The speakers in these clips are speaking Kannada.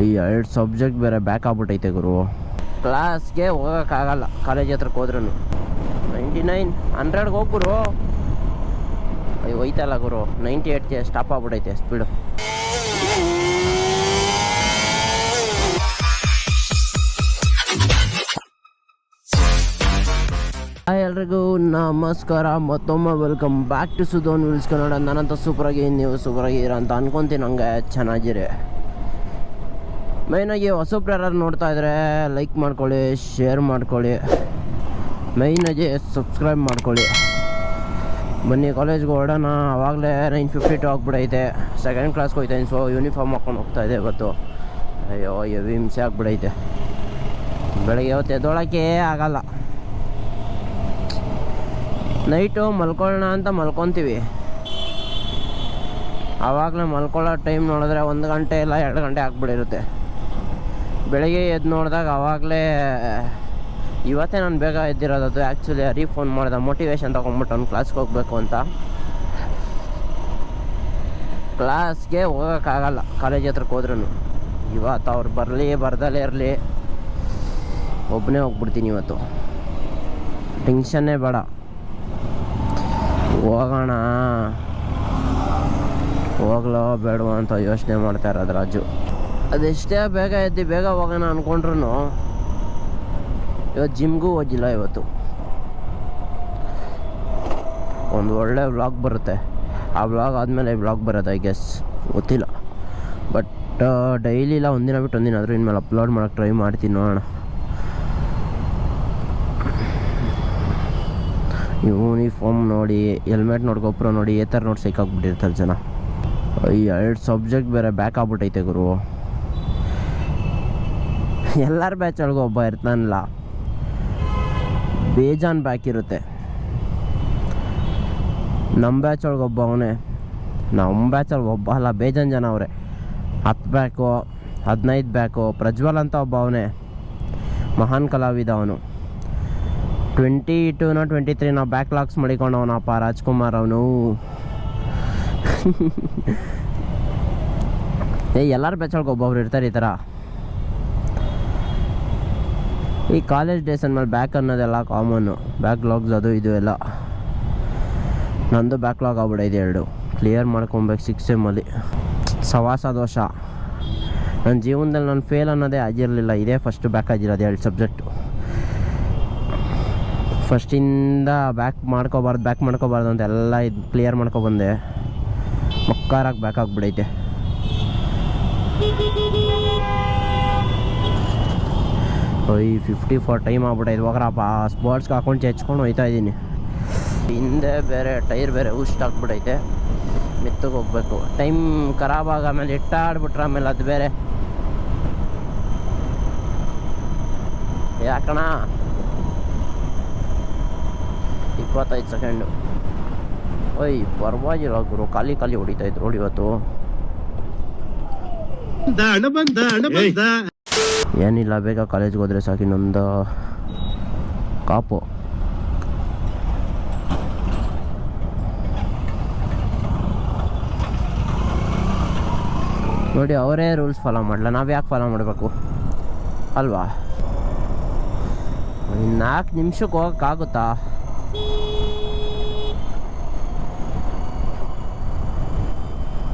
ಈ 2 ಸಬ್ಜೆಕ್ಟ್ ಬೇರೆ ಬ್ಯಾಕ್ ಆಗ್ಬಿಟ್ಟೈತೆ ಗುರು. ಕ್ಲಾಸ್ಗೆ ಹೋಗೋಕ್ಕಾಗಲ್ಲ ಕಾಲೇಜ್ ಹತ್ರಕ್ಕೆ ಹೋದ್ರೂ. 99 100ಗೆ ಹೋಗ್ಬಿಡು. ಅಯ್ಯೋ ಹೋಯ್ತಲ್ಲ ಗುರು, 98ಗೆ ಸ್ಟಾಪ್ ಆಗ್ಬಿಟ್ಟೈತೆ ಸ್ಪೀಡು. ಹಾಯ್ ಎಲ್ರಿಗೂ ನಮಸ್ಕಾರ, ಮತ್ತೊಮ್ಮೆ ವೆಲ್ಕಮ್ ಬ್ಯಾಕ್ ಟು ಸುಧೋನ್ ವಿಲ್ಸ್ ಕನ್ನಡ. ನಾನಂತ ಸೂಪರಾಗಿ, ನೀವು ಸೂಪರಾಗಿದ್ದೀರ ಅಂತ ಅನ್ಕೊತೀನಿ. ಹಂಗೆ ಚೆನ್ನಾಗಿರಿ. ಮೈನಾಗಿ ಹೊಸಬ್ರು ಯಾರು ನೋಡ್ತಾ ಇದ್ರೆ ಲೈಕ್ ಮಾಡ್ಕೊಳ್ಳಿ, ಶೇರ್ ಮಾಡ್ಕೊಳ್ಳಿ, ಮೈನಾಗಿ ಸಬ್ಸ್ಕ್ರೈಬ್ ಮಾಡ್ಕೊಳ್ಳಿ. ಬನ್ನಿ ಕಾಲೇಜ್ಗೆ ಹೊರಡೋಣ. ಆವಾಗಲೇ 9:52 ಆಗ್ಬಿಡೈತೆ. ಸೆಕೆಂಡ್ ಕ್ಲಾಸ್ಗೆ ಹೋಗ್ತಾಯಿದ್ದೀನಿ. ಸೊ ಯೂನಿಫಾರ್ಮ್ ಹಾಕ್ಕೊಂಡು ಹೋಗ್ತಾಯಿದ್ದೆ ಇವತ್ತು. ಅಯ್ಯೋ ಹೆವಿ ಹಿಂಸೆ ಆಗ್ಬಿಡೈತೆ. ಬೆಳಗ್ಗೆ ಹೊತ್ತು ಎದ್ದೊಳಕ್ಕೆ ಆಗಲ್ಲ. ನೈಟು ಮಲ್ಕೊಳ್ಳೋಣ ಅಂತ ಮಲ್ಕೊತೀವಿ. ಆವಾಗಲೇ ಮಲ್ಕೊಳ್ಳೋ ಟೈಮ್ ನೋಡಿದ್ರೆ 1 ಗಂಟೆ ಇಲ್ಲ 2 ಗಂಟೆ ಆಗ್ಬಿಟ್ಟಿರುತ್ತೆ. ಬೆಳಗ್ಗೆ ಎದ್ದು ನೋಡಿದಾಗ ಆವಾಗಲೇ ಇವತ್ತೇ ನಾನು ಬೇಗ ಎದ್ದಿರೋದು. ಆ್ಯಕ್ಚುಲಿ ಹರಿ ಫೋನ್ ಮಾಡಿದೆ, ಮೋಟಿವೇಶನ್ ತೊಗೊಂಡ್ಬಿಟ್ಟು ಅವ್ನು ಕ್ಲಾಸ್ಗೆ ಹೋಗಬೇಕು ಅಂತ. ಕ್ಲಾಸ್ಗೆ ಹೋಗೋಕ್ಕಾಗಲ್ಲ ಕಾಲೇಜ್ ಹತ್ರಕ್ಕೆ ಹೋದ್ರೂ. ಇವತ್ತು ಅವ್ರು ಬರಲಿ ಬರ್ದಲ್ಲೇ ಇರಲಿ, ಒಬ್ಬನೇ ಹೋಗ್ಬಿಡ್ತೀನಿ ಇವತ್ತು. ಟೆನ್ಷನ್ನೇ ಬೇಡ, ಹೋಗೋಣ ಹೋಗ್ಲೋ ಬೇಡವ ಅಂತ ಯೋಚನೆ ಮಾಡ್ತಾ ಇರೋದು ರಾಜು. ಅದೆಷ್ಟೇ ಬೇಗ ಎದ್ದು ಬೇಗ ಹೋಗೋಣ ಅಂದ್ಕೊಂಡ್ರು ಇವತ್ತು ಜಿಮ್ಗೂ ಹೋಗಿಲ್ಲ. ಇವತ್ತು ಒಂದು ಒಳ್ಳೆ ವ್ಲಾಗ್ ಬರುತ್ತೆ. ಆ ವ್ಲಾಗ್ ಆದಮೇಲೆ ವ್ಲಾಗ್ ಬರೋದು ಐ ಗೆಸ್, ಗೊತ್ತಿಲ್ಲ. ಬಟ್ ಡೈಲಿ ಇಲ್ಲ, ಒಂದಿನ ಬಿಟ್ಟು ಒಂದಿನ ಆದರೂ ಇನ್ಮೇಲೆ ಅಪ್ಲೋಡ್ ಮಾಡೋಕ್ಕೆ ಟ್ರೈ ಮಾಡ್ತೀನಿ, ನೋಡೋಣ. ಯೂನಿಫಾರ್ಮ್ ನೋಡಿ, ಹೆಲ್ಮೆಟ್ ನೋಡಿ, ಗೊಬ್ಬರ ನೋಡಿ, ಈ ಥರ ನೋಡಿ ಸೈಕಾಗ್ಬಿಟ್ಟಿರ್ತಾರೆ ಜನ. ಈ 2 ಸಬ್ಜೆಕ್ಟ್ ಬೇರೆ ಬ್ಯಾಕ್ ಆಗ್ಬಿಟ್ಟೈತೆ ಗುರು. ಎಲ್ಲರ ಬ್ಯಾಚ್ ಒಳಗೆ ಒಬ್ಬ ಇರ್ತಾನಲ್ಲ, ಬೇಜಾನ್ ಬ್ಯಾಕ್ ಇರುತ್ತೆ. ನಮ್ಮ ಬ್ಯಾಚ್ ಒಳಗೆ ಒಬ್ಬ ಅವನೇ. ನಮ್ಮ ಬ್ಯಾಚ್ ಒಳಗೆ ಒಬ್ಬ ಅಲ್ಲ, ಬೇಜಾನ್ ಜನ ಅವರೇ. 10 ಬ್ಯಾಕು 15 ಬ್ಯಾಕು. ಪ್ರಜ್ವಲ್ ಅಂತ ಒಬ್ಬ ಅವನೇ, ಮಹಾನ್ ಕಲಾವಿದ ಅವನು. 22 23 ನಾವು ಬ್ಯಾಕ್ಲಾಗ್ಸ್ ಮಾಡಿಕೊಂಡವನಪ್ಪ ರಾಜ್ಕುಮಾರ್ ಅವನು. ಎಲ್ಲರ ಬ್ಯಾಚೊಳಗೆ ಒಬ್ಬೊಬ್ರು ಇರ್ತಾರೆ ಈ ಥರ. ಈ ಕಾಲೇಜ್ ಡೇಸ್ ಅಂದಮೇಲೆ ಬ್ಯಾಕ್ ಅನ್ನೋದೆಲ್ಲ ಕಾಮನ್ನು. ಬ್ಯಾಕ್ಲಾಗ್ಸ್ ಅದು ಇದು ಎಲ್ಲ. ನಂದು ಬ್ಯಾಕ್ಲಾಗ್ ಆಗ್ಬಿಡೈತೆ 2. ಕ್ಲಿಯರ್ ಮಾಡ್ಕೊಬೇಕು 6 ಸೆಮ್ಮಲ್ಲಿ. ಸವಾಸ ದೋಷ. ನನ್ನ ಜೀವನದಲ್ಲಿ ನಾನು ಫೇಲ್ ಅನ್ನೋದೇ ಆಗಿರಲಿಲ್ಲ. ಇದೇ ಫಸ್ಟ್ ಬ್ಯಾಕ್ ಆಗಿರೋದು 2 ಸಬ್ಜೆಕ್ಟು. ಫಸ್ಟಿಂದ ಬ್ಯಾಕ್ ಮಾಡ್ಕೋಬಾರ್ದು ಅಂತ ಎಲ್ಲ ಇದು ಕ್ಲಿಯರ್ ಮಾಡ್ಕೊಬಂದೆ. ಮಕ್ಕಾರಾಗಿ ಬ್ಯಾಕ್ ಆಗಿಬಿಡೈತೆ. ಓಯ್ 54 ಟೈಮ್ ಆಗ್ಬಿಟ್ಟೈತೆ. ಹೋಗ್ರಪ್ಪ, ಸ್ಪೋರ್ಟ್ಸ್ಗೆ ಹಾಕೊಂಡು ಹೆಚ್ಕೊಂಡು ಹೋಗ್ತಾ ಇದ್ದೀನಿ. ಹಿಂದೆ ಬೇರೆ ಟೈರ್ ಬೇರೆ ಉಷ್ಟಾಗ್ಬಿಟ್ಟೈತೆ. ಮೆತ್ತಗೆ ಹೋಗ್ಬೇಕು. ಟೈಮ್ ಖರಾಬ್ ಆಮೇಲೆ ಇಟ್ಟಾಡ್ಬಿಟ್ರೆ ಆಮೇಲೆ ಅದು ಬೇರೆ ಯಾಕಣ. 25 ಸೆಕೆಂಡು. ಓಯ್ ಪರವಾಗಿಲ್ಲ ಗುರು, ಖಾಲಿ ಹೊಡಿತಾಯಿದ್ರು ನೋಡಿ ಇವತ್ತು. ಏನಿಲ್ಲ, ಬೇಗ ಕಾಲೇಜ್ಗೆ ಹೋದ್ರೆ ಸಾಕು. ಇನ್ನೊಂದು ಕಾಪು. ನೋಡಿ, ಅವರೇ ರೂಲ್ಸ್ ಫಾಲೋ ಮಾಡಲ್ಲ, ನಾವು ಯಾಕೆ ಫಾಲೋ ಮಾಡಬೇಕು ಅಲ್ವಾ? 4 ನಿಮಿಷಕ್ಕೆ ಹೋಗೋಕ್ಕಾಗುತ್ತಾ?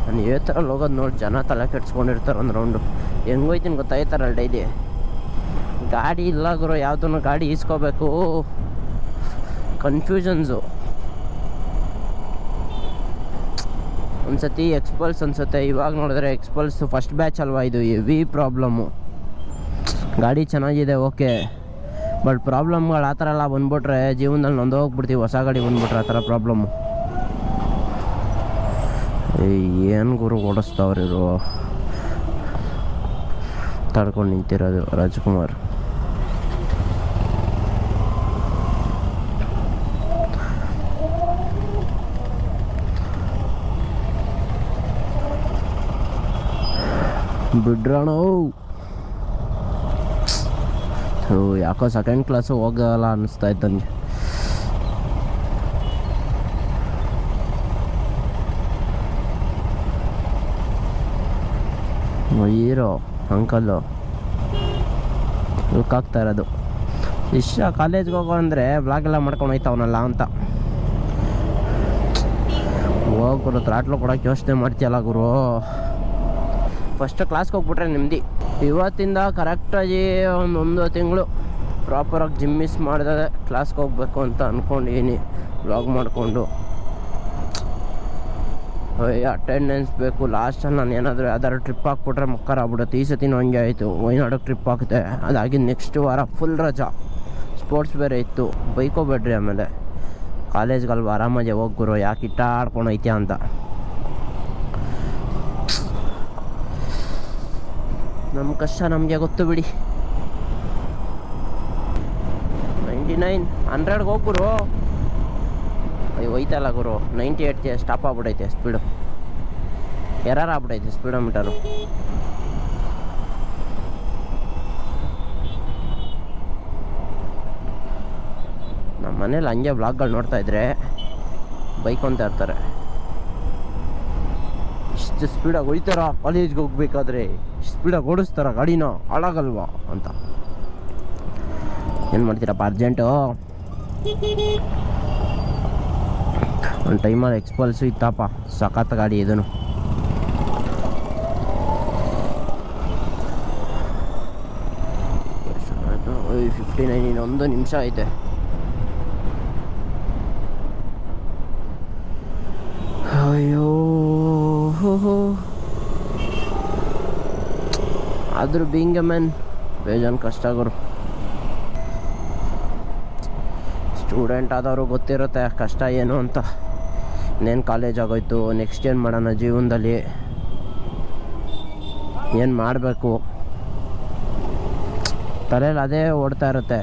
ನಾನು ಈ ಥರ ಹೋಗೋದು ನೋಡಿ ಜನ ತಲೆ ಕೆಡ್ಸ್ಕೊಂಡಿರ್ತಾರೆ. ಒಂದು ರೌಂಡು ಹೆಂಗೋಯ್ತೀನಿ ಗೊತ್ತಾಯ್ತಾರಲ್ಲ. ಡೈಲಿ ಗಾಡಿ ಇಲ್ಲ ಗುರು, ಯಾವುದನ್ನು ಗಾಡಿ ಈಸ್ಕೋಬೇಕು, ಕನ್ಫ್ಯೂಷನ್ಸು. ಒಂದು ಸತಿ ಎಕ್ಸ್ಪಲ್ಸ್ ಅನ್ಸುತ್ತೆ. ಇವಾಗ ನೋಡಿದ್ರೆ ಎಕ್ಸ್ಪಲ್ಸ್ ಫಸ್ಟ್ ಬ್ಯಾಚ್ ಅಲ್ವಾ, ಇದು ಹೆವಿ ಪ್ರಾಬ್ಲಮ್ಮು. ಗಾಡಿ ಚೆನ್ನಾಗಿದೆ ಓಕೆ, ಬಟ್ ಪ್ರಾಬ್ಲಮ್ಗಳು ಆ ಥರ ಎಲ್ಲ ಬಂದ್ಬಿಟ್ರೆ ಜೀವನದಲ್ಲಿ ನೊಂದೋಗ್ಬಿಡ್ತೀವಿ. ಹೊಸ ಗಾಡಿ ಬಂದ್ಬಿಟ್ರೆ ಆ ಥರ ಪ್ರಾಬ್ಲಮ್ಮು. ಏನು ಗುರು ಓಡಿಸ್ತಾವ್ರಿ ಇವರು. ತಡ್ಕೊಂಡು ನಿಂತಿರೋದು ರಾಜ್ಕುಮಾರ್. ಬಿಡ್ರೋಣ. ಯಾಕೋ ಸೆಕೆಂಡ್ ಕ್ಲಾಸು ಹೋಗಲ್ಲ ಅನ್ನಿಸ್ತಾ ಇತ್ತು ನನಗೆ. ಹೀರೋ ಅಂಕಲ್ಲು ಲುಕ್ಕಾಗ್ತಾ ಇರೋದು. ಇಷ್ಟ ಕಾಲೇಜ್ಗೆ ಹೋಗೋ ಅಂದರೆ ಬ್ಲಾಗೆಲ್ಲ ಮಾಡ್ಕೊಂಡು ಹೋಯ್ತವನಲ್ಲ ಅಂತ. ಗುರು ತ್ರಾಟ್ಲು ಕೊಡೋಕೆ ಯೋಚನೆ ಮಾಡ್ತೀಯಲ್ಲ ಗುರು. ಫಸ್ಟ್ ಕ್ಲಾಸ್ಗೆ ಹೋಗ್ಬಿಟ್ರೆ ನೆಮ್ಮದಿ. ಇವತ್ತಿಂದ ಕರೆಕ್ಟಾಗಿ ಒಂದು ತಿಂಗಳು ಪ್ರಾಪರಾಗಿ ಜಿಮ್ ಮಿಸ್ ಮಾಡಿದೆ ಕ್ಲಾಸ್ಗೆ ಹೋಗ್ಬೇಕು ಅಂತ ಅಂದ್ಕೊಂಡಿದ್ದೀನಿ. ವ್ಲಾಗ್ ಮಾಡಿಕೊಂಡು ಅಟೆಂಡೆನ್ಸ್ ಬೇಕು. ಲಾಸ್ಟಲ್ಲಿ ನಾನು ಏನಾದರೂ ಯಾವ್ದಾದ್ರು ಟ್ರಿಪ್ ಹಾಕ್ಬಿಟ್ರೆ ಮಕ್ಕರ ಆಗ್ಬಿಡುತ್ತೆ. ಈ ಸತಿನೂ ಹಂಗೆ ಆಯಿತು. ವಯನಾಡಿಗೆ ಟ್ರಿಪ್ ಹಾಕಿದೆ. ಅದಾಗಿ ನೆಕ್ಸ್ಟ್ ವಾರ ಫುಲ್ ರಜಾ. ಸ್ಪೋರ್ಟ್ಸ್ ಬೇರೆ ಇತ್ತು. ಬೈಕೋಬೇಡ್ರಿ ಆಮೇಲೆ. ಕಾಲೇಜ್ಗಲ್ವ ಆರಾಮಾಗಿ ಹೋಗ್ಗುರು, ಯಾಕೆ ಇಟ್ಟ ಆಡ್ಕೊಂಡು ಐತ್ಯಾ ಅಂತ. ನಮ್ಮ ಕಷ್ಟ ನಮಗೆ ಗೊತ್ತು ಬಿಡಿ. 99 100ಗೆ ಹೋಗ್ಗುರು. ಅಯ್ಯೋ ಹೋಯ್ತಲ್ಲ ಗುರು. 98 ಸ್ಟಾಪ್ ಆಗ್ಬಿಟ್ಟೈತೆ ಸ್ಪೀಡು. ಎರರ್ ಆಗ್ಬಿಟ್ಟೈತೆ ಸ್ಪೀಡೋಮೀಟರು. ನಮ್ಮ ಮನೇಲಿ ಹಂಗೆ ವ್ಲಾಗ್ಗಳು ನೋಡ್ತಾ ಇದ್ರೆ ಬೈಕೊಂತ ಇರ್ತಾರೆ. ಇಷ್ಟು ಸ್ಪೀಡಾಗಿ ಹೋಯ್ತಾರ ಕಾಲೇಜ್ಗೆ ಹೋಗ್ಬೇಕಾದ್ರೆ, ಇಷ್ಟು ಸ್ಪೀಡಾಗಿ ಓಡಿಸ್ತಾರ ಗಾಡಿನ, ಹಾಳಾಗಲ್ವಾ ಅಂತ. ಏನು ಮಾಡ್ತೀರಪ್ಪ ಅರ್ಜೆಂಟು. ಒಂದು ಟೈಮಲ್ಲಿ ಎಕ್ಸ್ಪಲ್ಸು ಇತ್ತಪ್ಪ, ಸಖತ್ ಗಾಡಿ ಇದನ್ನು. ಓಯ್ 59 ಇನ್ನೊಂದು ನಿಮಿಷ ಐತೆ. ಅಯ್ಯೋ ಆದರೂ ಬೀಯಿಂಗ್ ಎ ಮ್ಯಾನ್ ಬೇಜಾನ್ ಕಷ್ಟ ಗುರು. ಸ್ಟೂಡೆಂಟ್ ಆದವರು ಗೊತ್ತಿರುತ್ತೆ ಕಷ್ಟ ಏನು ಅಂತ. ಇನ್ನೇನು ಕಾಲೇಜ್ ಆಗೋಯ್ತು, ನೆಕ್ಸ್ಟ್ ಏನು ಮಾಡೋಣ ಜೀವನದಲ್ಲಿ, ಏನು ಮಾಡಬೇಕು ತಲೆಯಲ್ಲಿ ಅದೇ ಓಡ್ತಾ ಇರುತ್ತೆ.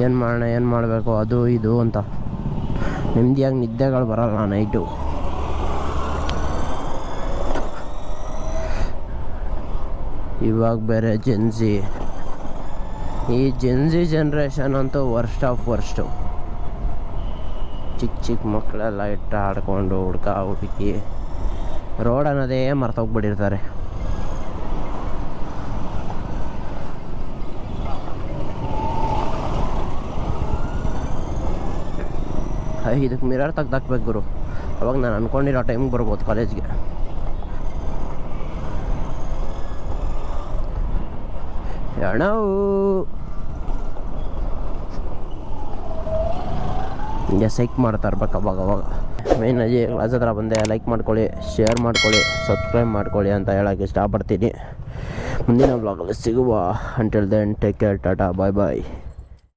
ಏನು ಮಾಡೋಣ, ಏನು ಮಾಡಬೇಕು, ಅದು ಇದು ಅಂತ. ನೆಮ್ಮದಿಯಾಗಿ ನಿದ್ದೆಗಳು ಬರಲ್ಲ ನೈಟು. ಇವಾಗ ಬೇರೆ ಜೆನ್ಸಿ. ಈ ಜೆನ್ಸಿ ಜನ್ರೇಷನ್ ಅಂತೂ ವರ್ಸ್ಟ್ ಆಫ್ ವರ್ಸ್ಟು. ಚಿಕ್ಕ ಚಿಕ್ಕ ಮಕ್ಕಳೆಲ್ಲ ಇಟ್ಟು ಆಡ್ಕೊಂಡು ಹುಡುಕಿ ರೋಡ್ ಅನ್ನೋದೇ ಮರ್ತೋಗ್ಬಿಟ್ಟಿರ್ತಾರೆ. ಇದಕ್ಕೆ ಮಿರರ್ ತೆಗ್ದಾಕ್ಬೇಕು ಗುರು. ಅವಾಗ ನಾನು ಅಂದ್ಕೊಂಡಿರೋ ಟೈಮ್ಗೆ ಬರ್ಬೋದು ಕಾಲೇಜ್ಗೆ. ಅಣ್ಣವು ಹಿಂಗೆ ಸೈಕ್ ಮಾಡ್ತಾ ಇರ್ಬೇಕು ಅವಾಗ. ಮೇಯ್ನಾಗಿ ಕ್ಲಾಸ್ ಹತ್ರ ಬಂದೆ. ಲೈಕ್ ಮಾಡ್ಕೊಳ್ಳಿ, ಶೇರ್ ಮಾಡ್ಕೊಳ್ಳಿ, ಸಬ್ಸ್ಕ್ರೈಬ್ ಮಾಡ್ಕೊಳ್ಳಿ ಅಂತ ಹೇಳೋಕ್ಕೆ ಇಷ್ಟಪಡ್ತೀನಿ. ಮುಂದಿನ ಬ್ಲಾಗಲ್ಲಿ ಸಿಗುವ. Until then take care, tata, bye ಬಾಯ್.